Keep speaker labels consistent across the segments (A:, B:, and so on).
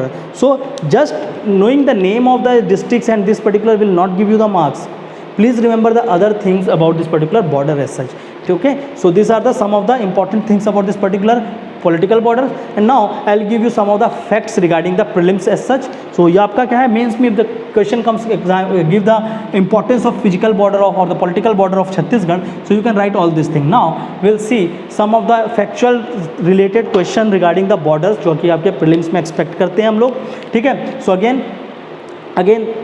A: border. So just knowing the name of the districts and this particular will not give you the marks. Please remember the other things about this particular border as such. Okay, so these are the some of the important things about this particular political border. And now I'll give you some of the facts regarding the prelims as such. So ये आपका क्या है, mains में if the question comes exam give the importance of physical border of or the political border of Chhattisgarh, so you can write all this thing. Now we'll see some of the factual related question regarding the borders जो कि आपके prelims में expect करते हैं हम लोग, ठीक है. So again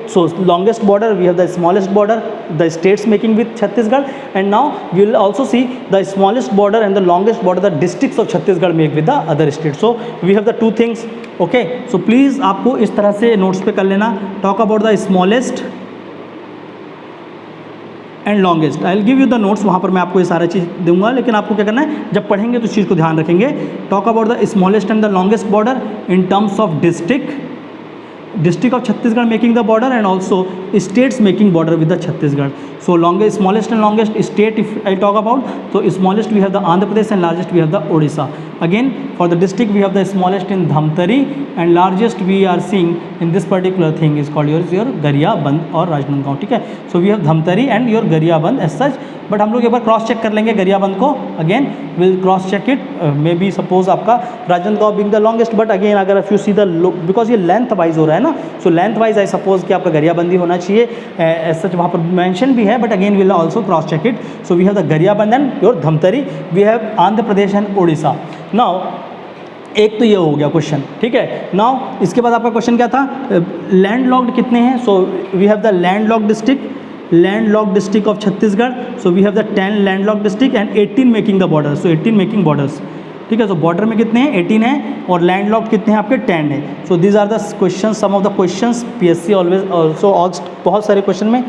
A: so longest border, we have the smallest border, the states making with Chhattisgarh, and now we will also see the smallest border and the longest border the districts of Chhattisgarh make with the other states. So we have the two things. Okay, so please आपको इस तरह से notes पे कर लेना. Talk about the smallest and longest. I will give you the notes, वहाँ पर मैं आपको ये सारा चीज़ दूंगा, लेकिन आपको क्या करना है, जब पढ़ेंगे तो इस चीज़ को ध्यान रखेंगे. Talk about the smallest and the longest border in terms of district of Chhattisgarh making the border and also states making border with the Chhattisgarh. So longest, smallest and longest state if I talk about, so smallest we have the Andhra Pradesh and largest we have the Odisha. Again for the district we have the smallest in Dhamtari and largest we are seeing in this particular thing is called your Gariyaband or Rajnandgaon, ठीक है. So we have Dhamtari and your Gariyaband as such, but हम लोग एक बार cross check कर लेंगे गरियाबंद को. Again will cross check it, may be suppose आपका Rajnandgaon being the longest, but again अगर if you see the because ये लेंथ वाइज हो रहा है ना, so lengthwise I suppose कि आपका गरियाबंदी होना चाहिए एज सच, वहाँ पर मेंशन भी है, but again will also cross check it. So we have the Gariaband and your Dhamtari, we have Andhra Pradesh and Orissa. Now एक तो ये हो गया क्वेश्चन, ठीक है. नाउ इसके बाद आपका क्वेश्चन क्या था, लैंड लॉक्ड कितने हैं. So we have the land locked district of Chhattisgarh. So we have the 10 landlocked district and 18 making the borders. So 18 making borders, ठीक है. So border में कितने हैं, 18 हैं, और landlocked कितने हैं आपके, 10 है. So these are the questions, some of the questions PSC always also asked बहुत सारे क्वेश्चन में.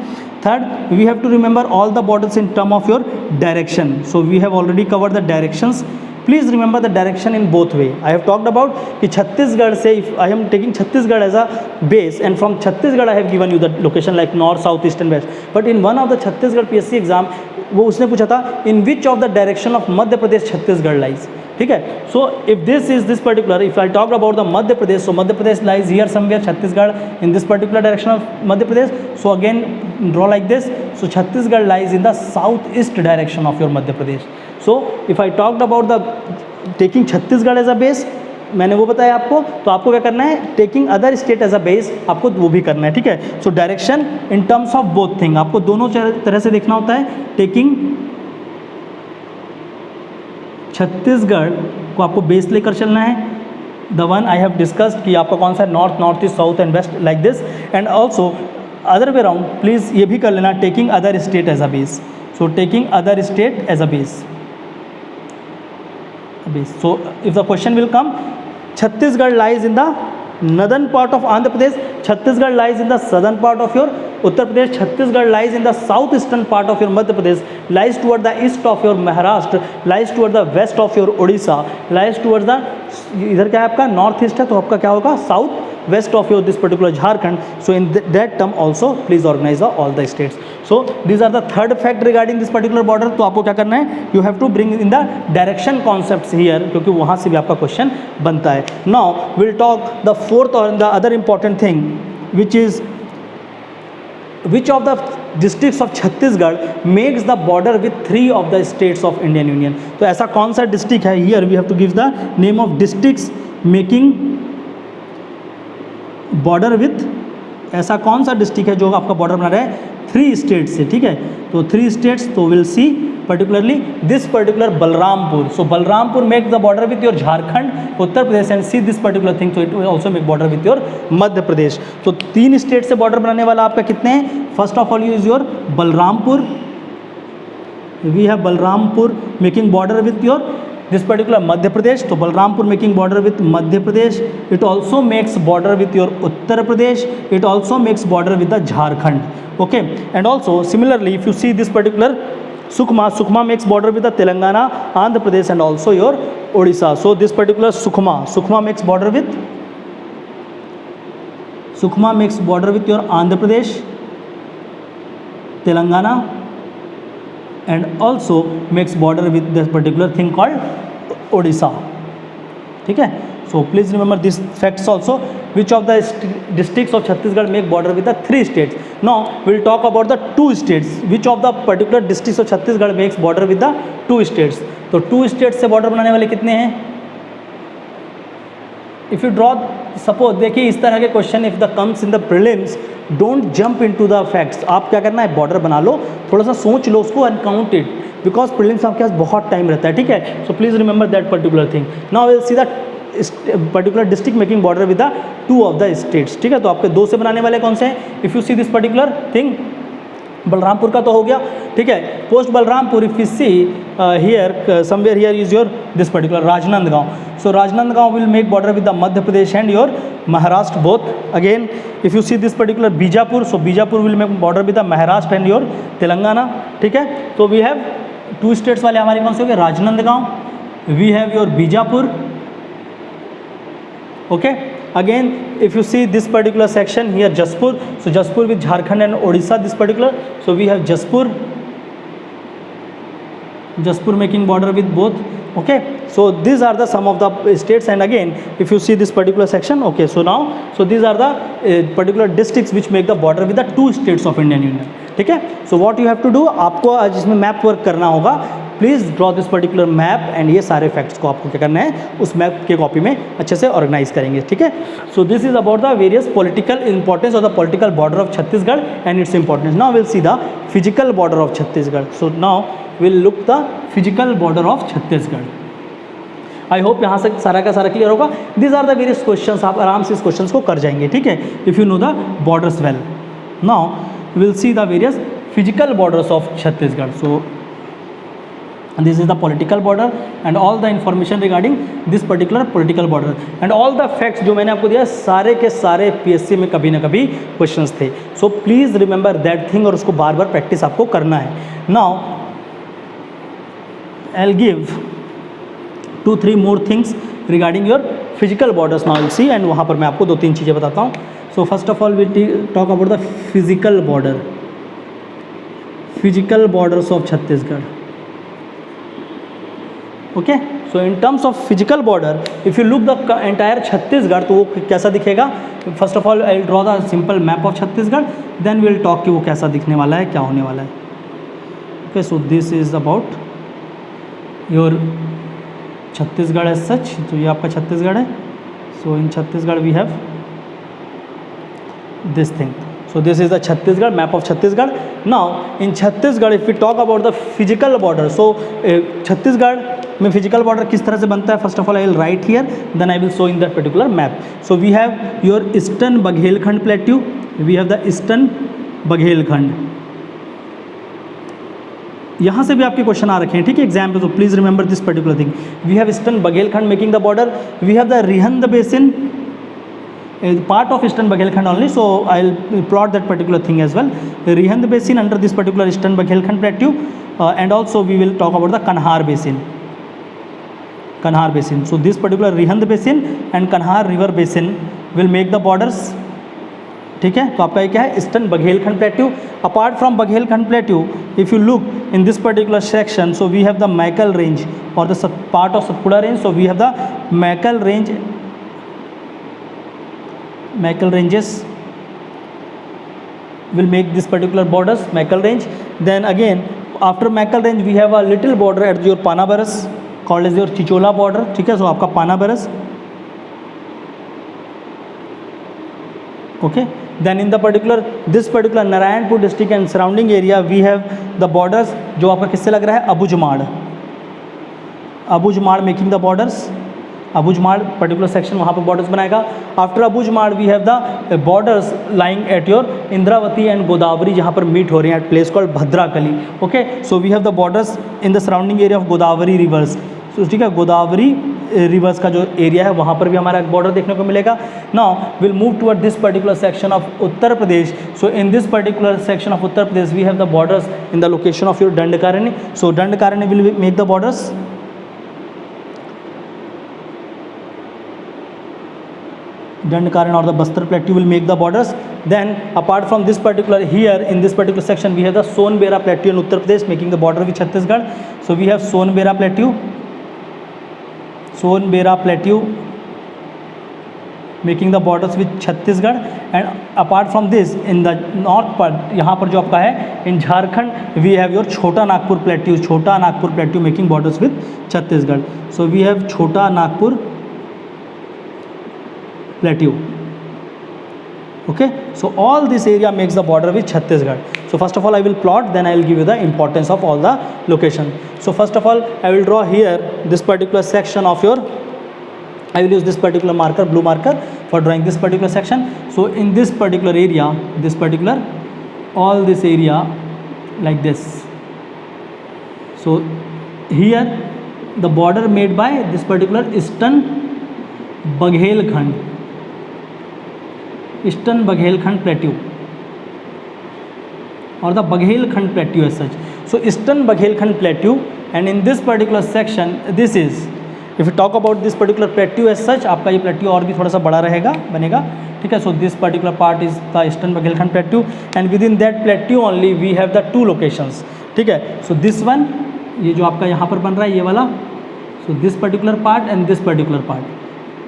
A: Third, we have to remember all the borders in term of your direction. So we have already covered the directions. Please remember the direction in both way. I have talked about कि छत्तीसगढ़ से if I am taking Chhattisgarh as a base and from Chhattisgarh I have given you the location like north, south, east and west. But in one of the Chhattisgarh PSC exam वो उसने पूछा था in which of the direction of Madhya Pradesh Chhattisgarh lies, ठीक है. So if this is this particular, if I talk about the Madhya Pradesh, so Madhya Pradesh lies here somewhere, Chhattisgarh in this particular direction of Madhya Pradesh. So again draw like this. So Chhattisgarh lies in the southeast direction of your Madhya Pradesh. So if I talked about the taking Chhattisgarh as a base, मैंने वो बताया आपको, तो आपको क्या करना है, taking other state as a base, आपको वो भी करना है, ठीक है. So direction in terms of both thing, आपको दोनों तरह से देखना होता है. टेकिंग छत्तीसगढ़ को आपको बेस लेकर चलना है. The one I have discussed कि आपका कौन सा north, north east, south and west like this. And also other way round, please ये भी कर लेना, taking other state as a base. So taking other state as a base. So if the question will come, Chhattisgarh lies in the northern part of Andhra Pradesh, Chhattisgarh lies in the southern part of your Uttar Pradesh, Chhattisgarh lies in the southeastern part of your Madhya Pradesh, lies toward the east of your Maharashtra, lies toward the west of your Odisha, lies towards the, इधर क्या है आपका north east है, तो आपका क्या होगा south west of your this particular Jharkhand. So in that term also please organize all the states. So these are the third fact regarding this particular border. तो आपको क्या करना है, you have to bring in the direction concepts here, क्योंकि वहाँ से भी आपका क्वेश्चन बनता है. Now we'll talk the fourth or the other important thing, which is which of the districts of Chhattisgarh makes the border with 3 of the states of Indian Union. तो ऐसा कौन सा डिस्ट्रिक्ट है, here we have to give the name of districts making border with, ऐसा कौन सा district है जो आपका बॉर्डर बना रहा है 3 स्टेट्स से, ठीक है. तो 3 स्टेट्स, तो will see particularly this particular Balrampur. So Balrampur make the border with your Jharkhand, Uttar Pradesh, and see this particular thing, so it will also make border with your Madhya Pradesh. तो 3 स्टेट से बॉर्डर बनाने वाला आपका कितने हैं, first of all you is your Balrampur. We have Balrampur making border with your this particular Madhya Pradesh. So Balrampur making border with Madhya Pradesh. It also makes border with your Uttar Pradesh. It also makes border with the Jharkhand. Okay, and also similarly if you see this particular Sukhma makes border with the Telangana, Andhra Pradesh and also your Odisha. So this particular Sukhma makes border with your Andhra Pradesh, Telangana and also makes border with this particular thing called Odisha, ठीक है. So please remember these facts also. which of the districts of Chhattisgarh make border with the 3 states. Now we'll talk about the 2 states. Which of the particular districts of Chhattisgarh makes border with the 2 states. तो 2 states से border बनाने वाले कितने हैं? If you draw, suppose देखिए इस तरह के question if the comes in the prelims, don't jump into the facts. आप क्या करना है, बॉर्डर बना लो, थोड़ा सा सोच लो उसको and count it, because prelims आपके पास बहुत टाइम रहता है, ठीक है. So please remember that particular thing. Now we'll see that particular district making border with the 2 of the states. ठीक है, तो आपके 2 से बनाने वाले कौन से हैं? If you see this particular thing, Balrampur का तो हो गया, ठीक है. Post Balrampur if you see here somewhere here is your this particular Rajnandgaon. So Rajnandgaon will make border with the Madhya Pradesh and your Maharashtra both. Again if you see this particular Bijapur, so Bijapur will make border with the Maharashtra and your Telangana. ठीक है, तो we have 2 states वाले हमारे कौन से हो गए? Rajnandgaon, we have your Bijapur. Okay, again if you see this particular section here Jaspur, so Jaspur with Jharkhand and Odisha, this particular, so we have Jaspur making border with both. Okay, so these are the some of the states, and again if you see this particular section, okay, so now so these are the particular districts which make the border with the 2 states of Indian Union. ठीक है, so what you have to do, आपको आज इसमें map work करना होगा. Please draw this particular map and ये सारे facts को आपको क्या करना है, उस मैप के कॉपी में अच्छे से ऑर्गेनाइज करेंगे. ठीक है, so this is about the various political importance of the political border of Chhattisgarh and its importance. Now will see the physical border of Chhattisgarh. So now will look the physical border of Chhattisgarh. I hope यहाँ से सारा का सारा clear होगा. These are the various questions, आप आराम से इस क्वेश्चंस को कर जाएंगे. ठीक है, if you know the borders well. Now will see the various physical borders of Chhattisgarh. So this is the political border and all the information regarding this particular political border and all the facts जो मैंने आपको दिया सारे के सारे PSC में कभी ना कभी क्वेश्चंस थे. So please remember that thing और उसको बार बार प्रैक्टिस आपको करना है. Now I will give 2-3 more things regarding your physical borders. Now will C, and वहाँ पर मैं आपको 2-3 चीज़ें बताता हूँ. So first of all will talk about the physical borders of Chhattisgarh. Okay, so in terms of physical border if you look the entire Chhattisgarh, तो वो कैसा दिखेगा. First of all I will draw the simple map of Chhattisgarh, then will talk कि वो कैसा दिखने वाला है, क्या होने वाला है. Okay, so this is about your Chhattisgarh as such. तो ये आपका छत्तीसगढ़ है. So in Chhattisgarh we have this thing. So this is the Chhattisgarh map of Chhattisgarh. Now in Chhattisgarh if we talk about the physical border, so Chhattisgarh में physical border किस तरह से बनता है, first of all I will write here, then I will show in that particular map. So we have your Eastern Baghelkhand Plateau, we have the Eastern Baghelkhand. यहाँ से भी आपके क्वेश्चन आ रखे हैं, ठीक है, एग्जाम पे. तो please remember this particular thing. We have eastern Baghelkhand making the border. We have the Rihand basin, part of Eastern Baghelkhand only, so I'll plot that particular thing as well. The Rihand basin under this particular Eastern Baghelkhand Plateau, and also we will talk about the Kanhar basin. So this particular Rihand basin and Kanhar river basin will make the borders. ठीक है, तो आपका क्या है, Eastern Baghelkhand Plateau. Apart from Baghelkhand Plateau, if you look in this particular section, so we have the Maikal range or the part of Satpura range. So we have the Maikal ranges will make this particular borders, Maikal range. Then again after Maikal range we have a little border at your Panabaras called as your Chichola border. ठीक है, so आपका Panabaras. Okay, then in the this particular Narayanpur district and surrounding area we have the borders जो आपका किससे लग रहा है, Abujmad making the borders. Abujmad particular section वहाँ पर borders बनाएगा. After Abujmad we have the borders lying at your Indravati and Godavari जहाँ पर meet हो रहे हैं at place called Bhadrakali. Okay, so we have the borders in the surrounding area of Godavari rivers. So ठीक है, Godavari reverse का जो area है वहाँ पर भी हमारा एक बॉर्डर देखने को मिलेगा. Now will move toward this particular section of Uttar Pradesh. So in this particular section of Uttar Pradesh we have the borders in the location of your Dandakaranya. So Dandakaranya will make the borders. Dandkaranya or the Bastar Plateau will make the borders. Then apart from this particular here in this particular section we have the Sonbera Plateau in Uttar Pradesh making the border with Chhattisgarh. So we have Sonbera Plateau. Making the borders with Chhattisgarh. And apart from this in the north part, यहाँ पर जो आपका है in Jharkhand we have your Chota Nagpur plateau, Chota Nagpur plateau making borders with Chhattisgarh. So we have Chota Nagpur plateau. Okay, so all this area makes the border with Chhattisgarh. So first of all I will plot, then I will give you the importance of all the location. So first of all I will draw here this particular section of your, I will use this particular marker, blue marker, for drawing this particular section. So in this particular area, this particular, all this area like this. So here the border made by this particular Eastern Baghelkhand, eastern Baghelkhand plateau और the Baghelkhand plateau as such. So eastern Baghelkhand plateau and in this particular section this is, if you talk about this particular plateau as such, आपका ये plateau और भी थोड़ा सा बड़ा रहेगा, बनेगा, ठीक है. So this particular part is the eastern Baghelkhand plateau and within that plateau only we have the two locations, ठीक है. सो दिस वन, ये जो आपका यहाँ पर बन रहा है ये वाला, सो this particular part and this particular part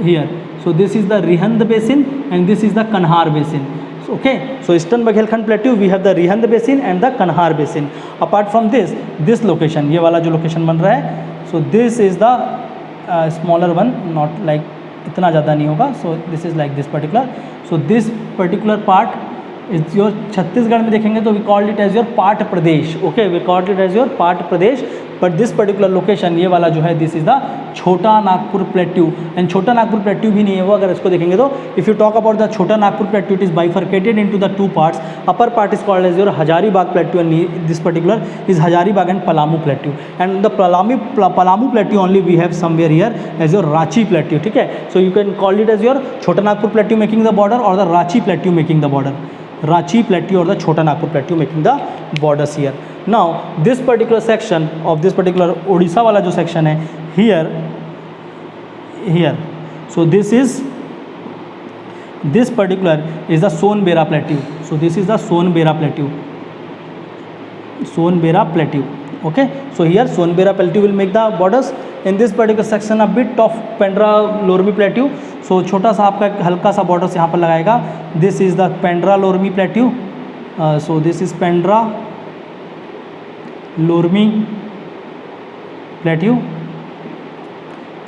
A: here. So this is the Rihand basin and this is the Kanhar basin. So, okay, so Eastern Baghelkhand plateau we have the Rihand basin and the Kanhar basin. Apart from this location, ये वाला जो location बन रहा है, so this is the smaller one, not like इतना ज़्यादा नहीं होगा. So this is like this particular. So this particular part is your Chhattisgarh में देखेंगे तो we called it as your पाट प्रदेश. Okay, we called it as your पाट प्रदेश. But this particular location, ये वाला जो है, this is the Chota Nagpur plateau. And छोटा नागपुर प्लेट्यू भी नहीं है वो, अगर इसको देखेंगे तो if you talk about the Chota Nagpur plateau, it is bifurcated into the two parts. Upper part is called as your Hazaribagh plateau and this particular is Hazaribagh and Palamu plateau. And the Palamu plateau only we have somewhere here as your Ranchi plateau, ठीक है. So you can call it as your Chota Nagpur plateau making the border और the Ranchi plateau making the border. Ranchi plateau or the Chota Nagpur plateau making the borders here. Now this particular section of this particular Odisha वाला जो section है here, so this particular is the Sonbera plateau. So this is the Sonbera plateau. Sonbera plateau. Okay, so here Sonbera plateau will make the borders. In this particular section a bit of Pendra Lormi plateau. So छोटा सा आपका हल्का सा borders यहाँ पर लगाएगा. This is the Pendra Lormi plateau. So this is Pendra Lormi plateau.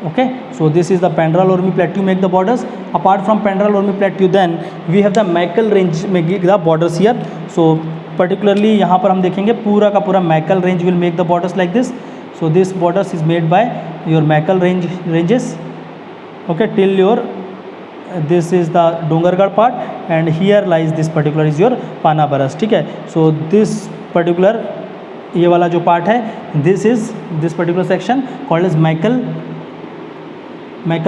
A: Okay, so this is the Pendra Lormi plateau make the borders. Apart from Pendra Lormi plateau, then we have the Maekal range making the borders here. So particularly यहाँ पर हम देखेंगे पूरा का पूरा Maekal range will make the borders like this. So this borders is made by your Maekal ranges. Okay, till your this is the Dongargarh part and here lies this particular is your Panabaras, ठीक है. So this particular ये वाला जो part है, this particular section called as Maekal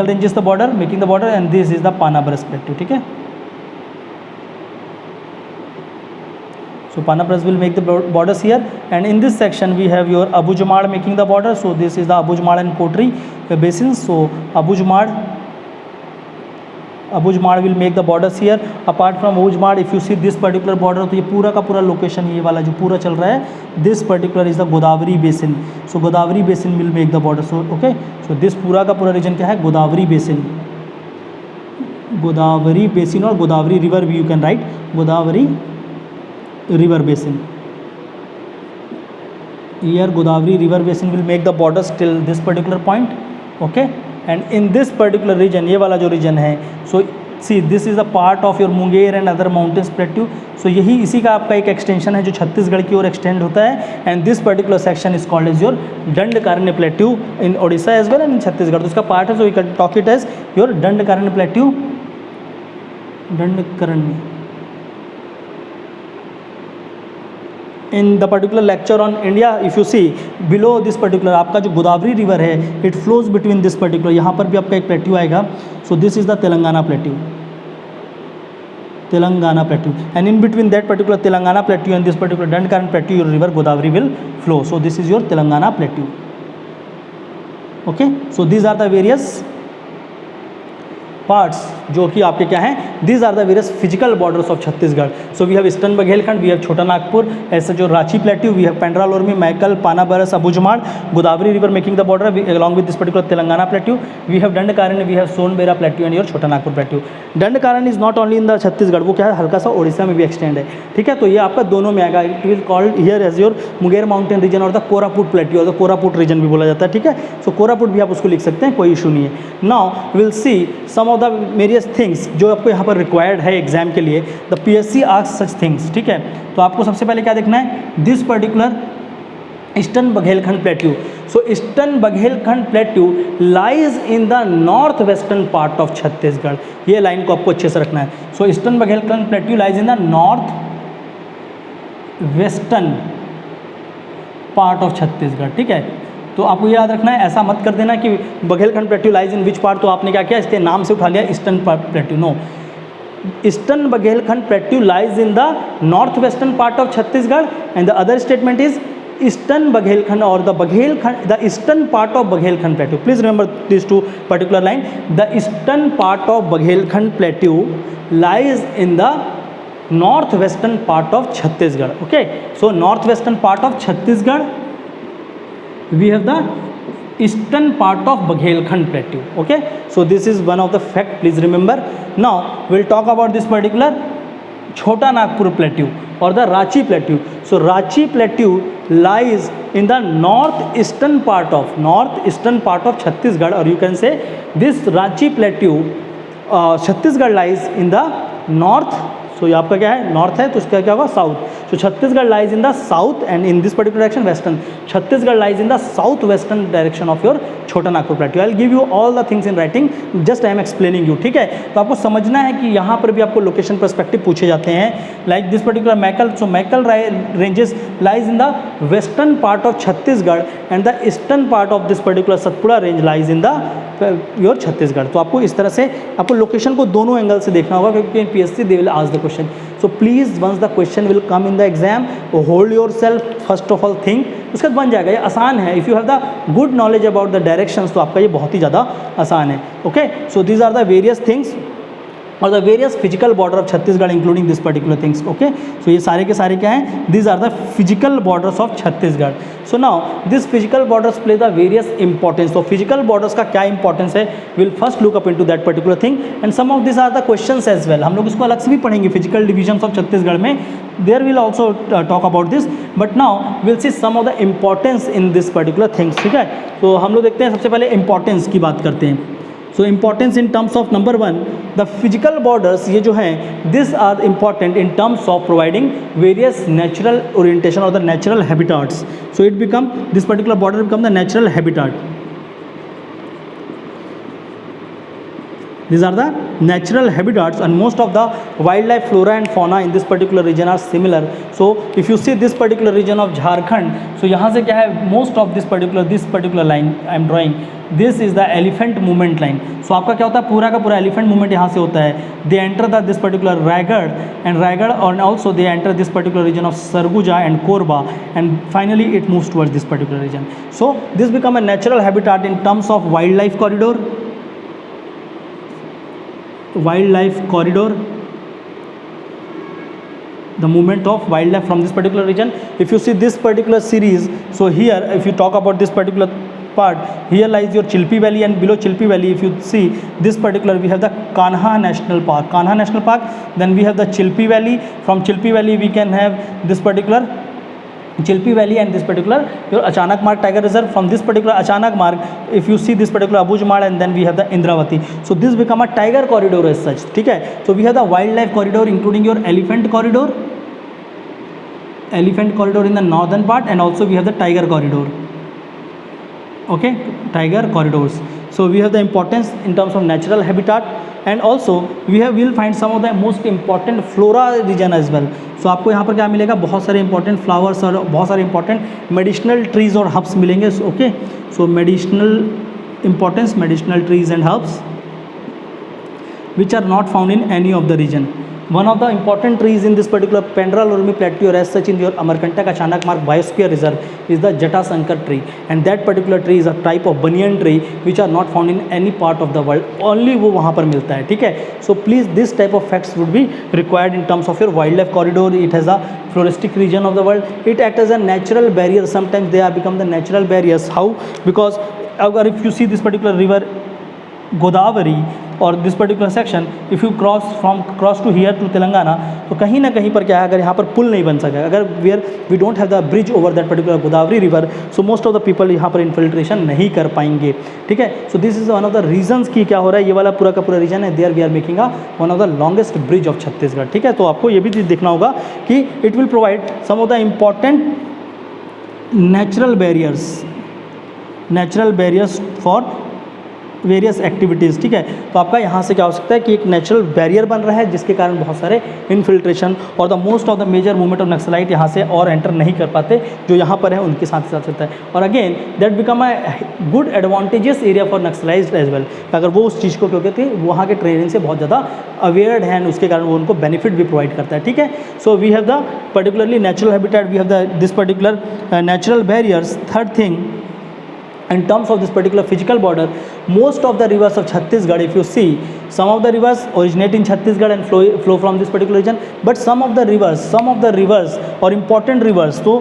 A: range is the border making the border and this is the Panabaras plateau, ठीक है. So Panabaras will make the borders here and in this section we have your Abujamad making the border. So this is the Abujamad and Kotri basins. So Abujamad will make the borders here. Apart from Abujamad, if you see this particular border, तो ये पूरा का पूरा location ये वाला जो पूरा चल रहा है, this particular is the Godavari basin. So Godavari basin will make the border. So okay, so this पूरा का पूरा region क्या है, Godavari basin. Godavari basin और Godavari river भी you can write, Godavari river basin. Here Godavari river basin will make the borders till this particular point. Okay, and in this particular region, ये वाला जो region है, so see this is a part of your Munger and other mountains plateau. So यही इसी का आपका एक extension है जो छत्तीसगढ़ की ओर extend होता है and this particular section is called as your Dandkaranya plateau in Odisha as well and in Chhattisgarh. तो इसका part है, so we can talk it as your Dandkaranya plateau. Dandkaranya. In the particular lecture on India, if you see below this particular आपका जो Godavari river है, it flows between this particular, यहाँ पर भी आपका एक प्लेट्यू आएगा. So this is the Telangana plateau. Telangana plateau, and in between that particular Telangana plateau and this particular Dandkaranya plateau, your river Godavari will flow. So this is your Telangana plateau. Okay, so these are the various parts जो कि आपके क्या हैं, these are the various physical borders of Chhattisgarh. So we have eastern Baghelkhand, we have Chota Nagpur, ऐसे जो Ranchi plateau, we have Pendralormi, Maikal, Panabaras, Abujhmad, Godavari river making the border along with this particular Telangana plateau. We have Dandakaranya, we have Sonbera plateau and your Chota Nagpur plateau. Dandakaranya is not only in the Chhattisgarh, वो क्या है हल्का सा उड़ीसा में भी extend है. ठीक है, तो ये आपका दोनों में आएगा. It will called here as your Munger mountain region और द कोरापुट प्लेट्यू और द कोरापुट रीजन भी बोला जाता है. ठीक है, सो कोरापुट भी आप उसको लिख सकते हैं, कोई इशू नहीं है. Now will see some of the various things जो आपको यहाँ पर रिक्वायर्ड है एग्जाम के लिए. The PSC asks such things. ठीक है, तो आपको सबसे पहले क्या देखना है, this particular eastern Baghelkhand plateau. So eastern Baghelkhand plateau lies in the north western part of Chhattisgarh. ये लाइन को आपको अच्छे से रखना है. So eastern Baghelkhand plateau lies in the north western part of Chhattisgarh. ठीक है, तो आपको याद रखना है, ऐसा मत कर देना कि Baghelkhand plateau lies in which part, तो आपने क्या किया इसके नाम से उठा लिया eastern plateau. No, eastern Baghelkhand plateau lies in the north western part of Chhattisgarh and the other statement is eastern Baghelkhand और the Baghelkhand, the eastern part of Baghelkhand plateau. Please remember this two particular line. The eastern part of Baghelkhand plateau lies in the north western part of Chhattisgarh. Okay, so north western part of Chhattisgarh we have the eastern part of Baghelkhand plateau. Okay, so this is one of the fact, please remember. Now we'll talk about this particular Chota Nagpur plateau or the Ranchi plateau. So Ranchi plateau lies in the northeastern part of Chhattisgarh, or you can say this Ranchi plateau Chhattisgarh lies in the north. सो ये आपका क्या है, north है, तो उसका क्या होगा south. So Chhattisgarh lies in the south and in this particular direction western. Chhattisgarh lies in the south western direction of your Chota Nagpur plateau. I will give you all the things in writing, just I am explaining you. ठीक है, तो आपको समझना है कि यहाँ पर भी आपको लोकेशन पर्सपेक्टिव पूछे जाते हैं. Like this particular Maikal, so Maikal ranges lies in the western part of Chhattisgarh and the eastern part of this particular Satpura range lies in the your Chhattisgarh. तो आपको इस तरह से आपको लोकेशन को दोनों एंगल से देखना होगा, क्योंकि PSC they will ask the question. So please once the question will come in the exam, hold yourself, first of all think, उसके बाद बन जाएगा. ये आसान है. If you have the good knowledge about the directions, तो आपका ये बहुत ही ज़्यादा आसान है. Okay, so these are the various things और the various physical border of Chhattisgarh including this particular things. Okay, सो ये सारे के सारे क्या हैं, these are the physical borders of Chhattisgarh. So now this physical borders play the various importance. तो physical borders का क्या इंपॉर्टेंस है, will first look up into that particular thing and some of this are the questions as well. हम लोग इसको अलग से भी पढ़ेंगे, फिजिकल डिविजन्स ऑफ छत्तीसगढ़ में, there will also talk about this, but now will see some of the importance in this particular things. ठीक है, तो हम लोग देखते हैं, सबसे पहले इंपॉर्टेंस की बात करते हैं. So importance in terms of number 1, the physical borders, ये जो हैं this are important in terms of providing various natural orientation और the natural habitats. So it become this particular border become the natural habitat. These are the natural habitats and most of the wildlife flora and fauna in this particular region are similar. So if you see this particular region of Jharkhand, so यहाँ से क्या है, most of this particular line I am drawing, this is the elephant movement line. So आपका क्या होता है, पूरा का पूरा elephant movement यहाँ से होता है. They enter this particular Raigad and also they enter this particular region of Sarguja and Korba and finally it moves towards this particular region. So this become a natural habitat in terms of wildlife corridor, the movement of wildlife from this particular region. If you see this particular series, so here if you talk about this particular part, here lies your Chilpi Valley and below Chilpi Valley if you see this particular, we have the Kanha National Park, then we have the Chilpi Valley. From Chilpi Valley we can have this particular Chilpi Valley and this particular your Achanak Marg Tiger Reserve. From this particular Achanak Marg, if you see this particular Abujmar and then we have the Indravati. So this become a tiger corridor as such. ठीक है, so we have the wildlife corridor including your elephant corridor in the northern part and also we have the tiger corridor. Okay, tiger corridors. So we have the importance in terms of natural habitat and also we will find some of the most important flora region as well. So आपको यहाँ पर क्या मिलेगा, बहुत सारे important flowers और बहुत सारे इंपॉर्टेंट मेडिसिनल ट्रीज और हर्ब्स मिलेंगे. Okay, so medicinal trees and herbs which are not found in any of the region. One of the important trees in this particular Pendra-Lormi plateau or as such in your Amarkantak Chanakmarg Biosphere Reserve is the Jatasankar tree, and that particular tree is a type of banyan tree which are not found in any part of the world, only वो वहाँ पर मिलता है, ठीक है. So please this type of facts would be required in terms of your wildlife corridor. It has a floristic region of the world. It acts as a natural barrier. Sometimes they are become the natural barriers. How? Because if you see this particular river Godavari और this particular section, if you cross to here to Telangana, तो कहीं ना कहीं पर क्या है, अगर यहाँ पर पुल नहीं बन सका, अगर we don't have the bridge over that particular Godavari river, so most of the people यहाँ पर इन्फिल्ट्रेशन नहीं कर पाएंगे, ठीक है. So this is one of the reasons की क्या हो रहा है, ये वाला पूरा का पूरा रीजन है, there we are making one of the longest bridge of Chhattisgarh, ठीक है. तो आपको ये भी चीज़ देखना होगा कि it will provide some of the important natural barriers for various activities, ठीक है. तो आपका यहाँ से क्या हो सकता है कि एक नेचुरल बैरियर बन रहा है जिसके कारण बहुत सारे इन्फिल्ट्रेशन और the most of the major movement of Naxalite यहाँ से और एंटर नहीं कर पाते, जो यहाँ पर है उनके साथ साथ चलता है. और again that become a good advantages area for naxalized as well, अगर वो उस चीज़ को क्योंकि थे वहाँ के ट्रेनिंग से बहुत ज़्यादा अवेयर्ड हैं, उसके कारण वो उनको बेनिफिट भी प्रोवाइड करता है, ठीक है. So we have the particularly natural habitat, we have the this particular natural barriers. Third thing, in terms of this particular physical border, most of the rivers of Chhattisgarh, if you see, some of the rivers originate in Chhattisgarh and flow from this particular region, but some of the rivers or important rivers, so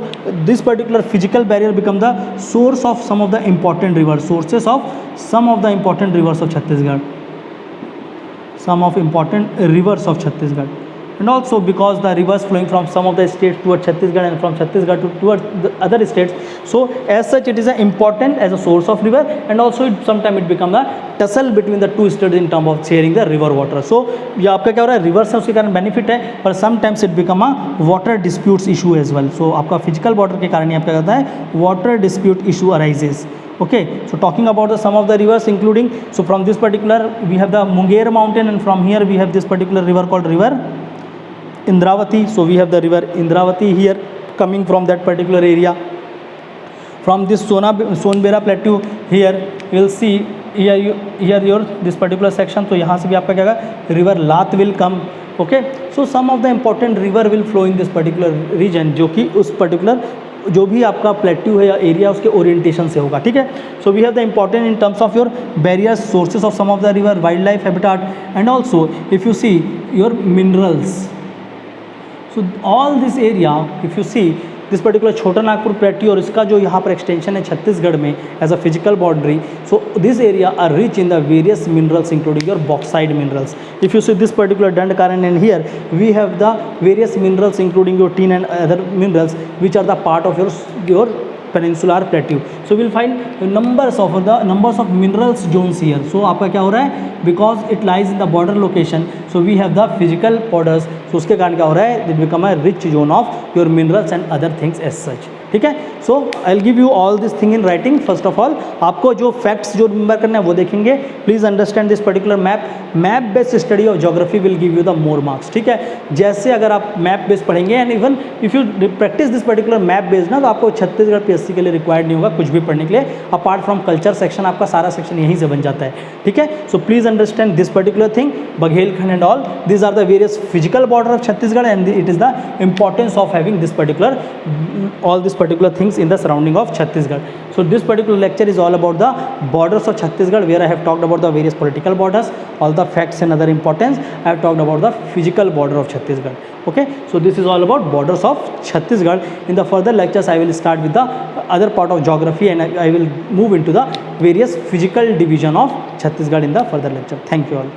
A: this particular physical barrier become the source of some of the important rivers, sources of some of the important rivers of Chhattisgarh, and also because the rivers flowing from some of the states towards Chhattisgarh and from Chhattisgarh towards the other states, so as such it is important as a source of river, and also sometimes it become a tussle between the two states in terms of sharing the river water. So ये आपका क्या हो रहा है, reverse है उसके कारण benefit है, पर sometimes it become a water disputes issue as well. So आपका फिजिकल बॉर्डर के कारण ये आपका कहता है water dispute issue arises. Okay, so talking about some of the rivers including, so from this particular we have the Munger mountain, and from here we have this particular river called river Indravati. So we have the river Indravati here coming from that particular area. From this Sonbera plateau here you will see here your this particular section, तो यहाँ से भी आपका क्या होगा, river Lat will come. Okay, so some of the important river will flow in this particular region, जो कि उस particular जो भी आपका प्लेट्यू है या एरिया उसके ओरिएंटेशन से होगा, ठीक है. So we have the important in terms of your barriers, sources of some of the river, wildlife habitat, and also if you see your minerals. So all this area if you see this particular Chota Nagpur plateau और इसका जो यहाँ पर extension है छत्तीसगढ़ में as a physical boundary, so this area are rich in the various minerals including your bauxite minerals. If you see this particular Dandakaranya, and here we have the various minerals including your tin and other minerals which are the part of your peninsular plateau. So we will find numbers of minerals zones here. So आपका क्या हो रहा है, because it lies in the border location, so we have the physical borders, so उसके कारण क्या हो रहा है, it become a rich zone of your minerals and other things as such, ठीक है. So I will give you all this thing in writing. First of all आपको जो फैक्ट्स जो रिमेंबर करना है वो देखेंगे. Please understand this particular map based study of geography will give you the more marks, ठीक है. जैसे अगर आप मैप बेस्ड पढ़ेंगे and even if you practice this particular map based ना, तो आपको छत्तीसगढ़ पीएससी के लिए रिक्वायर्ड नहीं होगा कुछ भी पढ़ने के लिए, अपार्ट फ्रॉम कल्चर सेक्शन आपका सारा सेक्शन यहीं से बन जाता है, ठीक है. So please understand this particular thing, Baghelkhand and all these are the various physical border of Chhattisgarh, and it is the importance of having this particular all these particular things in the surrounding of Chhattisgarh. So this particular lecture is all about the borders of Chhattisgarh, where I have talked about the various political borders, all the facts and other importance. I have talked about the physical border of Chhattisgarh. Okay, so this is all about borders of Chhattisgarh. In the further lectures I will start with the other part of geography, and I will move into the various physical division of Chhattisgarh in the further lecture. Thank you all.